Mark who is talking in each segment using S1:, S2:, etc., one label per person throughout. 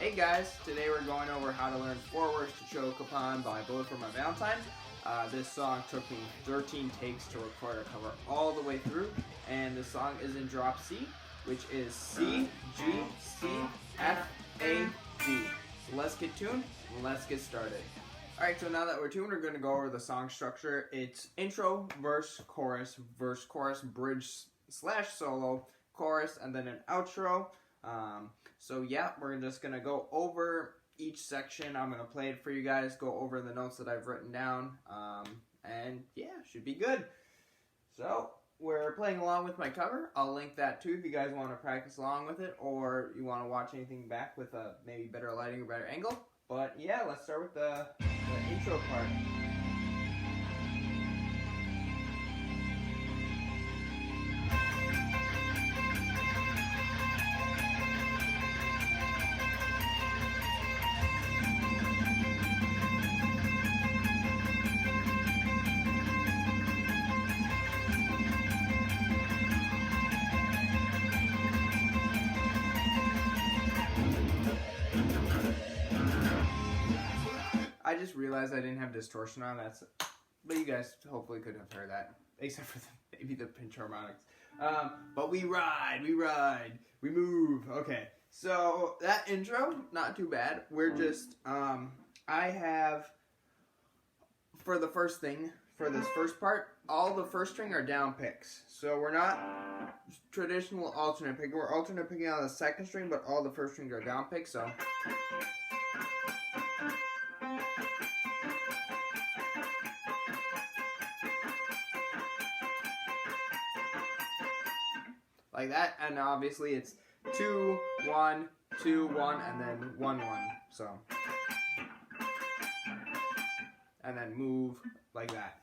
S1: Hey guys, today we're going over how to learn 4 words to choke upon by Bullet for My Valentine. This song took me 13 takes to record or cover all the way through, and the song is in drop C, which is C, G, C, F, A, D. So let's get tuned, and let's get started. Alright, so now that we're tuned, we're going to go over the song structure. It's intro, verse, chorus, bridge / solo, chorus, and then an outro. So yeah, we're just going to go over each section. I'm going to play it for you guys, go over the notes that I've written down, and yeah, should be good. So, we're playing along with my cover. I'll link that too if you guys want to practice along with it, or you want to watch anything back with a maybe better lighting or better angle. But yeah, let's start with the intro part. I just realized I didn't have distortion on, but you guys hopefully could have heard that, except for maybe the pinch harmonics. But we ride, we move. Okay, so that intro, not too bad. We're just, I have, for the first thing, for this first part, all the first string are down picks. So we're not traditional alternate picking. We're alternate picking on the second string, but all the first strings are down picks, so. Like that, and obviously it's 2, 1, 2, 1, and then 1, 1. So, and then move like that.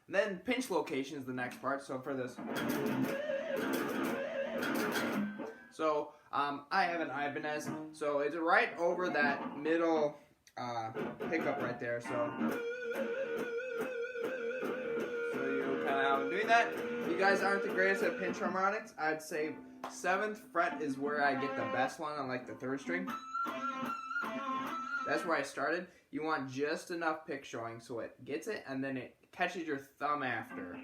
S1: Then pinch location is the next part. So for this, so I have an Ibanez, so it's right over that middle pickup right there. So you kind of how I'm doing that. If you guys aren't the greatest at pinch harmonics, I'd say 7th fret is where I get the best one on like the 3rd string. That's where I started. You want just enough pick showing so it gets it and then it catches your thumb after.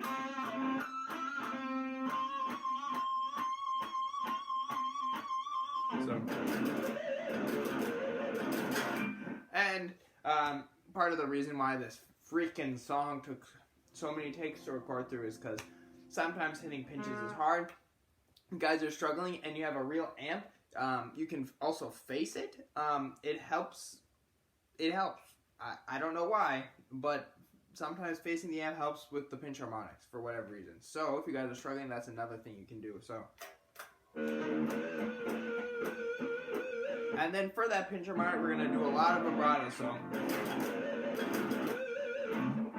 S1: And part of the reason why this freaking song took so many takes to record through is because sometimes hitting pinches is hard. You guys are struggling and you have a real amp. You can also face it. It helps. I don't know why, but sometimes facing the amp helps with the pinch harmonics for whatever reason. So if you guys are struggling, that's another thing you can do. So, and then for that pinch harmonic, we're gonna do a lot of vibrato. So,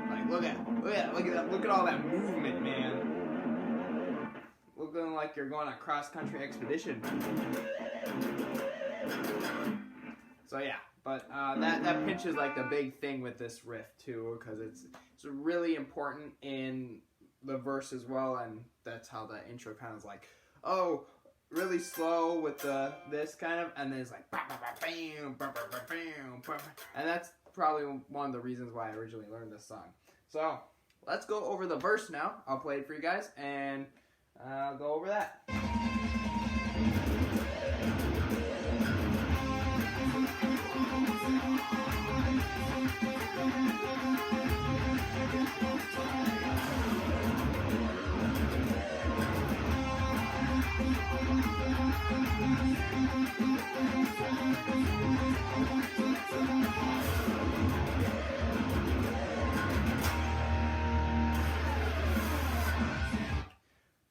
S1: like look at all that movement, man. Looking like you're going on a cross-country expedition. So yeah, but that pinch is like the big thing with this riff too, because it's really important in the verse as well, and that's how the intro kind of is like, oh, really slow with this kind of, and then it's like, and that's probably one of the reasons why I originally learned this song. So let's go over the verse now. I'll play it for you guys, and I'll go over that.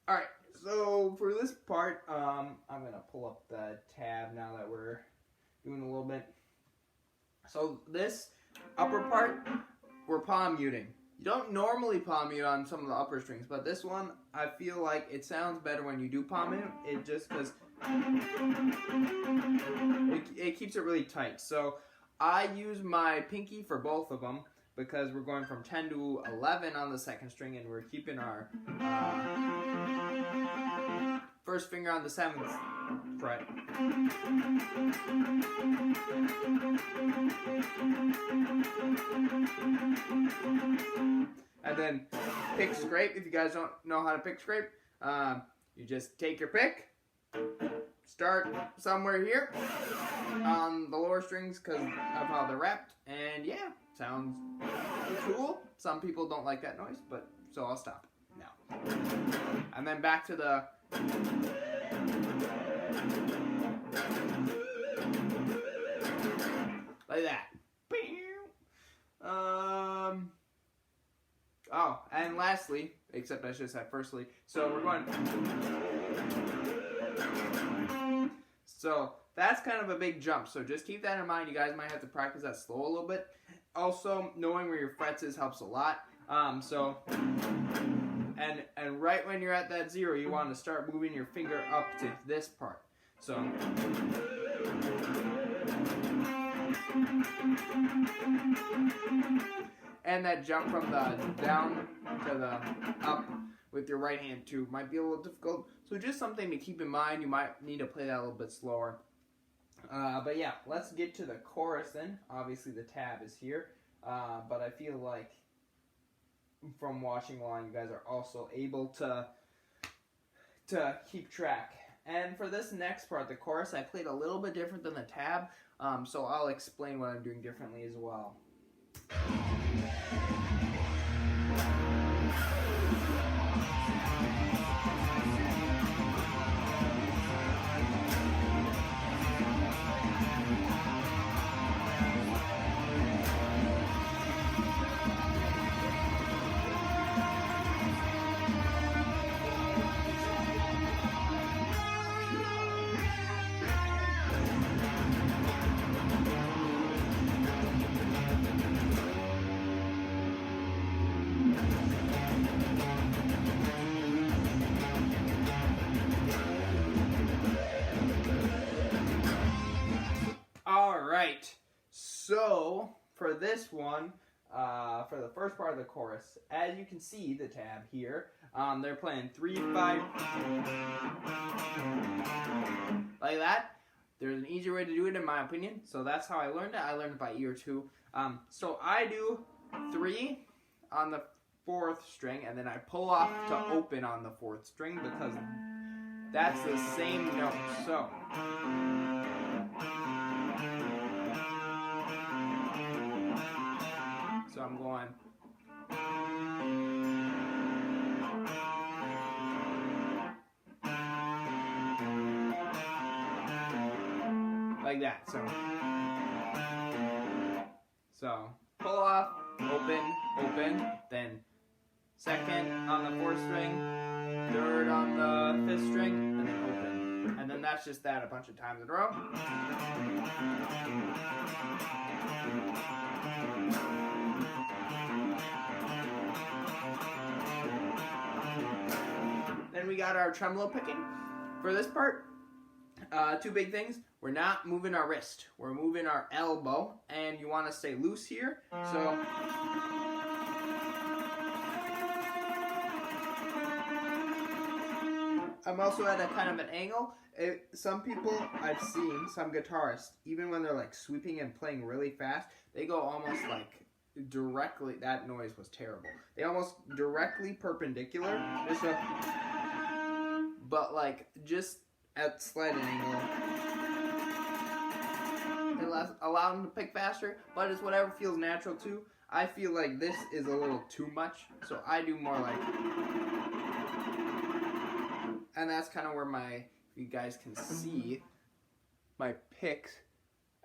S1: Alright, so for this part, I'm going to pull up the tab now that we're doing a little bit. So this upper part, we're palm muting. You don't normally palm mute on some of the upper strings, but this one, I feel like it sounds better when you do palm mute. It just because it keeps it really tight. So I use my pinky for both of them because we're going from 10 to 11 on the second string, and we're keeping our first finger on the 7th fret. And then pick scrape. If you guys don't know how to pick scrape, you just take your pick, start somewhere here on the lower strings because of how they're wrapped, and yeah, sounds cool. Some people don't like that noise, but so I'll stop now. And then back to the like that. Oh, and lastly, except I should have said firstly, so we're going. So that's kind of a big jump. So just keep that in mind. You guys might have to practice that slow a little bit. Also, knowing where your frets is helps a lot. And right when you're at that 0, you want to start moving your finger up to this part. So. And that jump from the down to the up with your right hand too might be a little difficult. So just something to keep in mind. You might need to play that a little bit slower. But yeah, let's get to the chorus then. Obviously the tab is here. But I feel like from watching along, you guys are also able to keep track. And for this next part, the chorus, I played a little bit different than the tab. So I'll explain what I'm doing differently as well. Alright, so for this one, for the first part of the chorus, as you can see, the tab here, they're playing 3, 5, like that. There's an easier way to do it in my opinion, so that's how I learned it. I learned it by ear too. So I do 3 on the 4th string, and then I pull off to open on the 4th string because that's the same note. So I'm going like that. So pull off, open, open, then 2nd on the 4th string, 3rd on the 5th string, and then open. And then that's just that a bunch of times in a row. Then we got our tremolo picking. For this part, 2 big things. We're not moving our wrist. We're moving our elbow, and you want to stay loose here. So I'm also at a kind of an angle. Some people I've seen, some guitarists, even when they're like sweeping and playing really fast, they go almost like directly. That noise was terrible. They almost directly perpendicular. But like just at slight angle. It allows them to pick faster, but it's whatever feels natural too. I feel like this is a little too much, so I do more like, and that's kind of where my, you guys can see my picks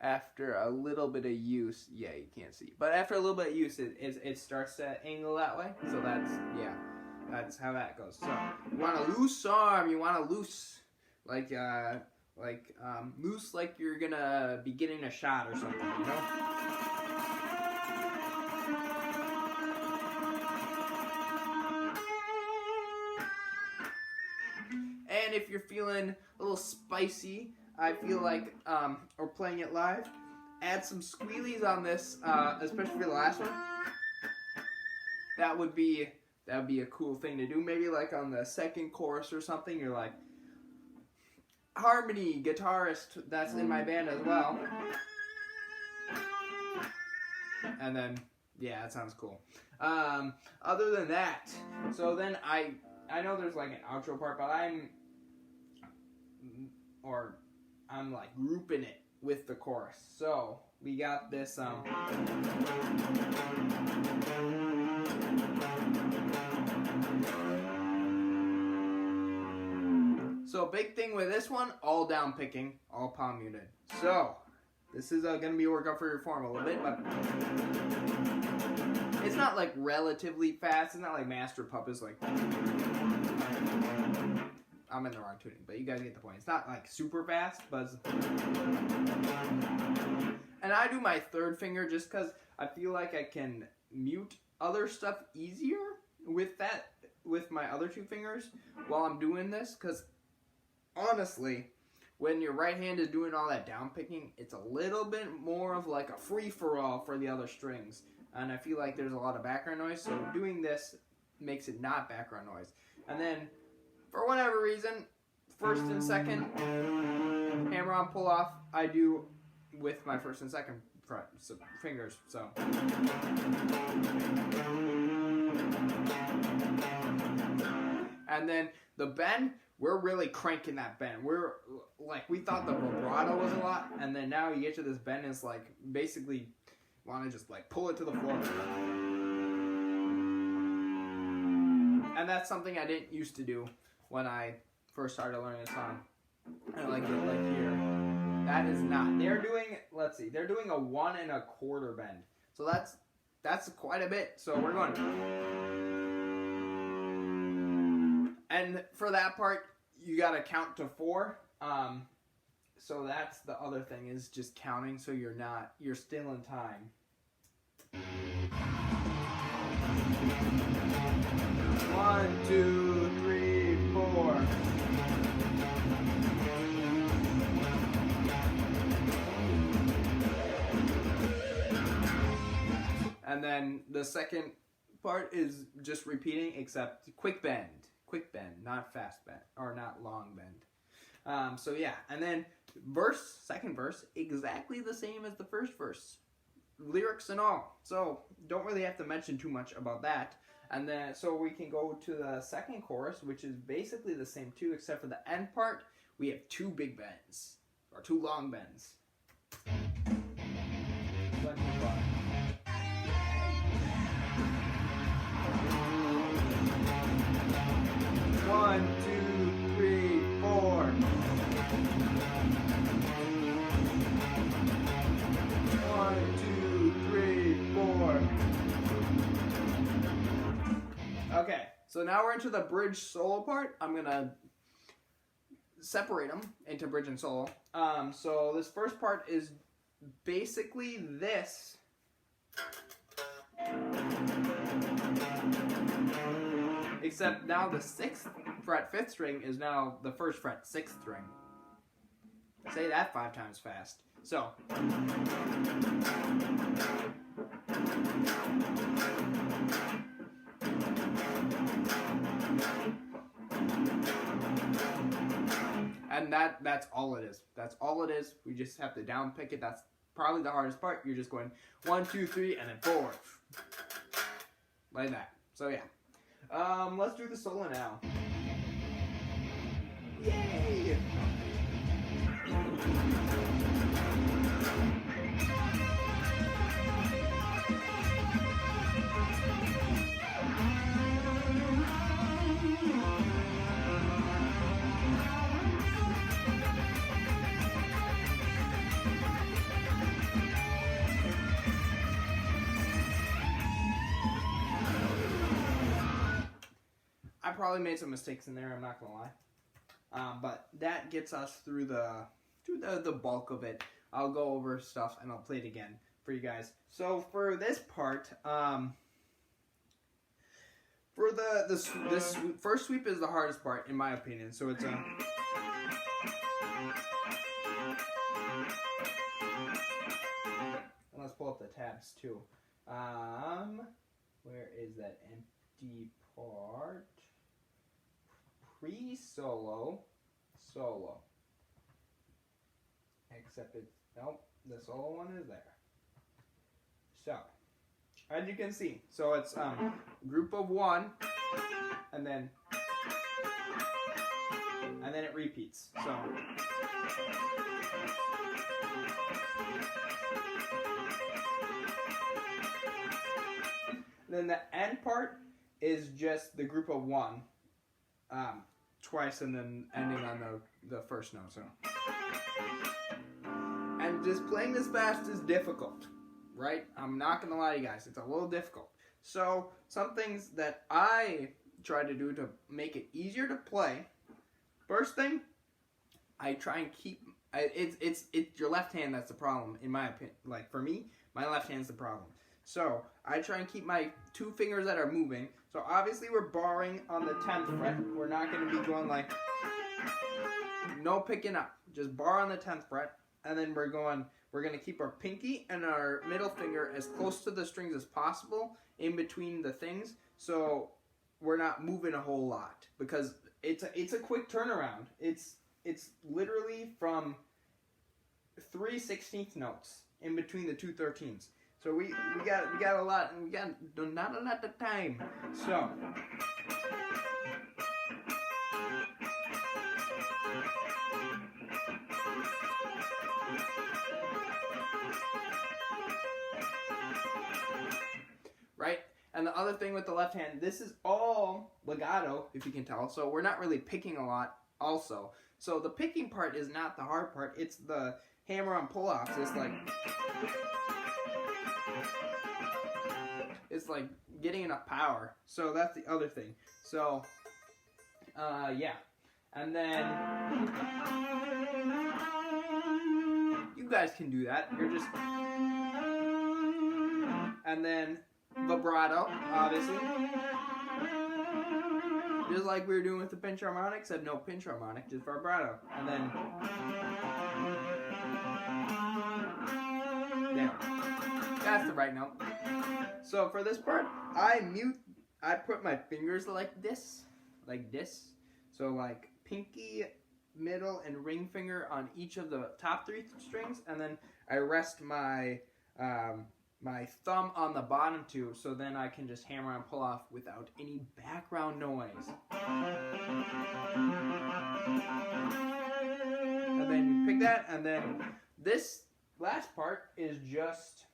S1: after a little bit of use. Yeah, you can't see, but after a little bit of use, it starts to angle that way. So that's, yeah, that's how that goes. So you want a loose arm, you want a loose, like loose like you're gonna be getting a shot or something, you know? And if you're feeling a little spicy, I feel like, or playing it live, add some squealies on this, especially for the last one. That would be a cool thing to do. Maybe like on the 2nd chorus or something, you're like, harmony guitarist that's in my band as well, and then Yeah, that sounds cool. Other than that, so then I know there's like an outro part, but I'm like grouping it with the chorus. So we got this. So big thing with this one, all down picking, all palm muted. So this is going to be a workout for your form a little bit, but it's not like relatively fast. It's not like Master Puppets like. I'm in the wrong tuning, but you guys get the point. It's not like super fast, but and I do my third finger just because I feel like I can mute other stuff easier with my other two fingers while I'm doing this. Because honestly, when your right hand is doing all that down picking, it's a little bit more of like a free for all for the other strings, and I feel like there's a lot of background noise. So doing this makes it not background noise, and then. For whatever reason, first and second hammer on pull off I do with my first and second fingers. So and then the bend, we're really cranking that bend. We're like, we thought the vibrato was a lot, and then now you get to this bend and it's like basically want to just like pull it to the floor. And that's something I didn't used to do when I first started learning a song. I like it like here. That is not. They're doing, let's see, they're doing a 1 1/4 bend. So that's quite a bit. So we're going. And for that part, you got to count to 4. So that's the other thing, is just counting so you're still in time. 1, 2, 3, 4. And then the second part is just repeating, except quick bend, not fast bend, or not long bend. So yeah, and then second verse, exactly the same as the first verse, lyrics and all. So don't really have to mention too much about that. And then, so we can go to the second chorus, which is basically the same too, except for the end part, we have 2 big bends, or 2 long bends. 1, 2, 3, 4. 1, 2, 3, 4. Okay, so now we're into the bridge solo part. I'm gonna separate them into bridge and solo. So this first part is basically this. Except now the 6th fret 5th string is now the 1st fret 6th string. Say that 5 times fast. So. And that's all it is. That's all it is. We just have to down pick it. That's probably the hardest part. You're just going 1, 2, 3, and then 4. Like that. So yeah. Let's do the solo now. Yay! I probably made some mistakes in there, I'm not gonna lie. But that gets us through the bulk of it. I'll go over stuff and I'll play it again for you guys. So for this part, for this first sweep is the hardest part in my opinion. So it's a let's pull up the tabs too. Where is that empty part? Pre-solo, solo. Except it's, nope, the solo one is there. So, as you can see. So it's group of 1, and then it repeats. So then the end part is just the group of 1 twice, and then ending on the first note. So, and just playing this fast is difficult, right? I'm not gonna lie to you guys, it's a little difficult. So some things that I try to do to make it easier to play. First thing, I try and keep it's your left hand that's the problem, in my opinion. Like for me, my left hand's the problem. So I try and keep my 2 fingers that are moving. So obviously we're barring on the 10th fret. We're not going to be going like, no picking up. Just bar on the 10th fret. And then we're going to keep our pinky and our middle finger as close to the strings as possible in between the things. So we're not moving a whole lot. Because it's a quick turnaround. It's literally from 3 16th notes in between the 2 13ths. So we got a lot, and we got not a lot of time. So right? And the other thing with the left hand, this is all legato, if you can tell. So we're not really picking a lot also. So the picking part is not the hard part. It's the hammer on pull-offs. It's like getting enough power. So that's the other thing. So, yeah. And then you guys can do that. You're just... And then vibrato, obviously. Just like we were doing with the pinch harmonic, except no pinch harmonic, just vibrato. And then... There. That's the right note. So for this part, I put my fingers like this. So like pinky, middle, and ring finger on each of the top 3 strings, and then I rest my my thumb on the bottom 2, so then I can just hammer and pull off without any background noise. And then you pick that, and then this last part is just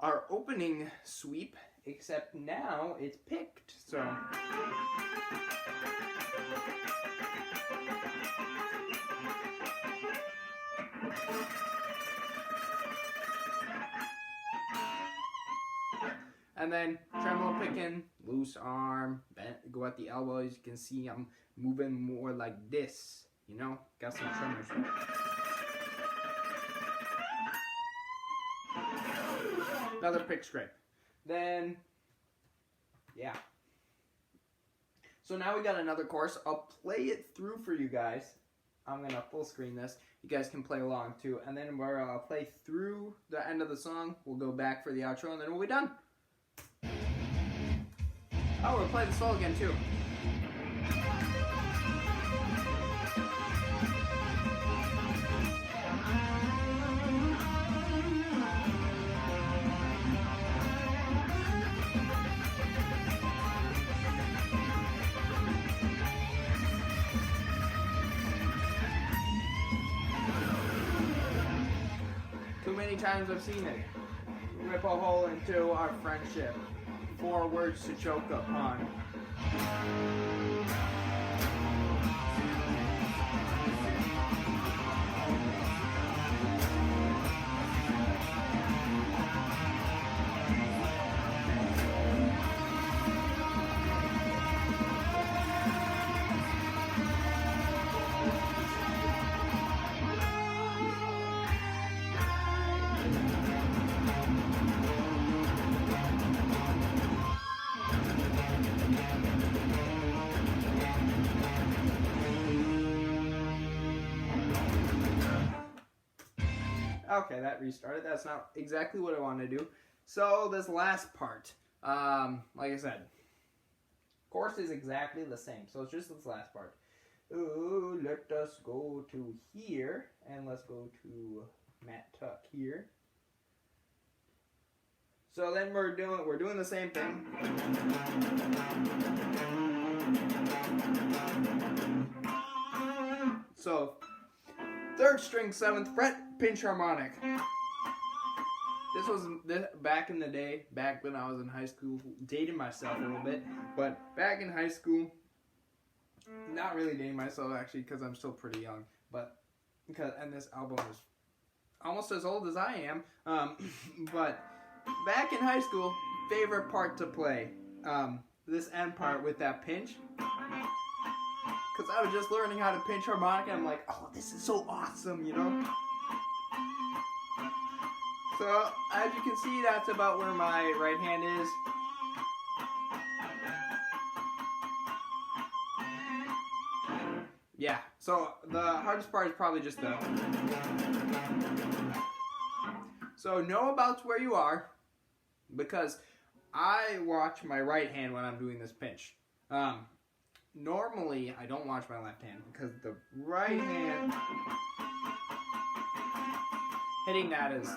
S1: our opening sweep, except now it's picked. So and then tremolo picking, loose arm, bent, go at the elbows. You can see I'm moving more like this, you know, got some tremors. Another pick scrape. Then, yeah. So now we got another course. I'll play it through for you guys. I'm going to full screen this. You guys can play along too. And then we'll play through the end of the song. We'll go back for the outro, and then we'll be done. Oh, we'll play the solo again too. Too many times I've seen it. Rip a hole into our friendship. 4 words to choke upon. Okay, that restarted. That's not exactly what I wanted to do. So this last part, like I said, course is exactly the same. So it's just this last part. Ooh, let us go to here, and let's go to Matt Tuck here. So then we're doing the same thing. So 3rd string, 7th fret, pinch harmonic. This was back in the day, back when I was in high school, dating myself a little bit, but back in high school, not really dating myself actually because I'm still pretty young, and this album is almost as old as I am, but back in high school, favorite part to play, this end part with that pinch, because I was just learning how to pinch harmonica, and I'm like, oh, this is so awesome, you know? So, as you can see, that's about where my right hand is. Yeah, so the hardest part is probably just the... So know about where you are, because I watch my right hand when I'm doing this pinch. Normally, I don't watch my left hand, because the right hand, hitting that is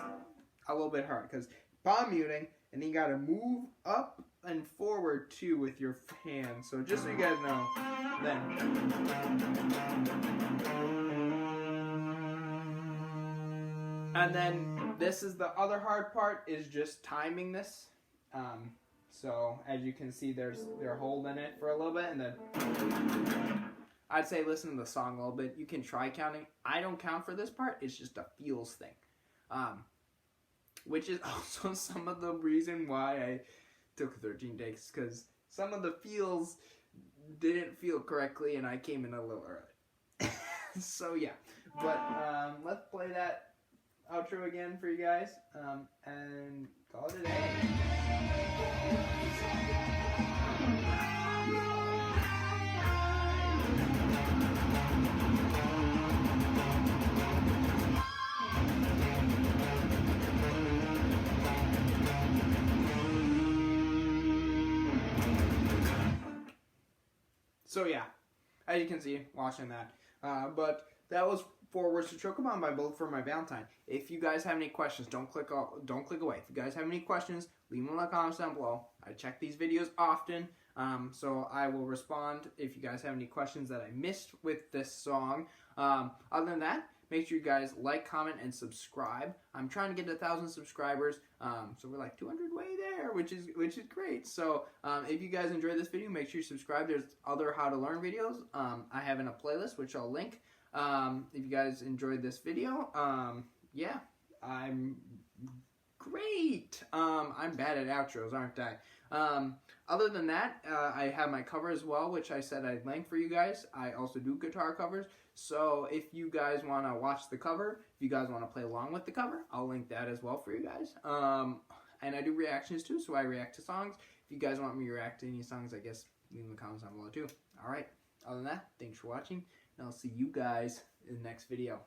S1: a little bit hard, because palm muting, and then you gotta move up and forward too with your hand. So just so you guys know, then and then this is the other hard part, is just timing this. So as you can see, they're holding it for a little bit, and then I'd say listen to the song a little bit. You can try counting. I don't count for this part. It's just a feels thing. Which is also some of the reason why I took 13 takes, because some of the feels didn't feel correctly and I came in a little early. So yeah, but let's play that outro again for you guys, and call it a day. So yeah, as you can see, watching that. But that was 4 Words to Choke Upon by Bullet for My Valentine. If you guys have any questions, don't click away. If you guys have any questions, leave them in the comments down below. I check these videos often, so I will respond if you guys have any questions that I missed with this song. Other than that, make sure you guys like, comment, and subscribe. I'm trying to get to 1,000 subscribers, so we're like 200 way there, which is great. So if you guys enjoyed this video, make sure you subscribe. There's other how to learn videos I have in a playlist, which I'll link. If you guys enjoyed this video, yeah, I'm great. I'm bad at outros, aren't I? Other than that, I have my cover as well, which I said I'd link for you guys. I also do guitar covers, so if you guys want to watch the cover, if you guys want to play along with the cover, I'll link that as well for you guys. And I do reactions too, so I react to songs. If you guys want me to react to any songs, I guess leave in the comments down below too. Alright, other than that, thanks for watching, and I'll see you guys in the next video.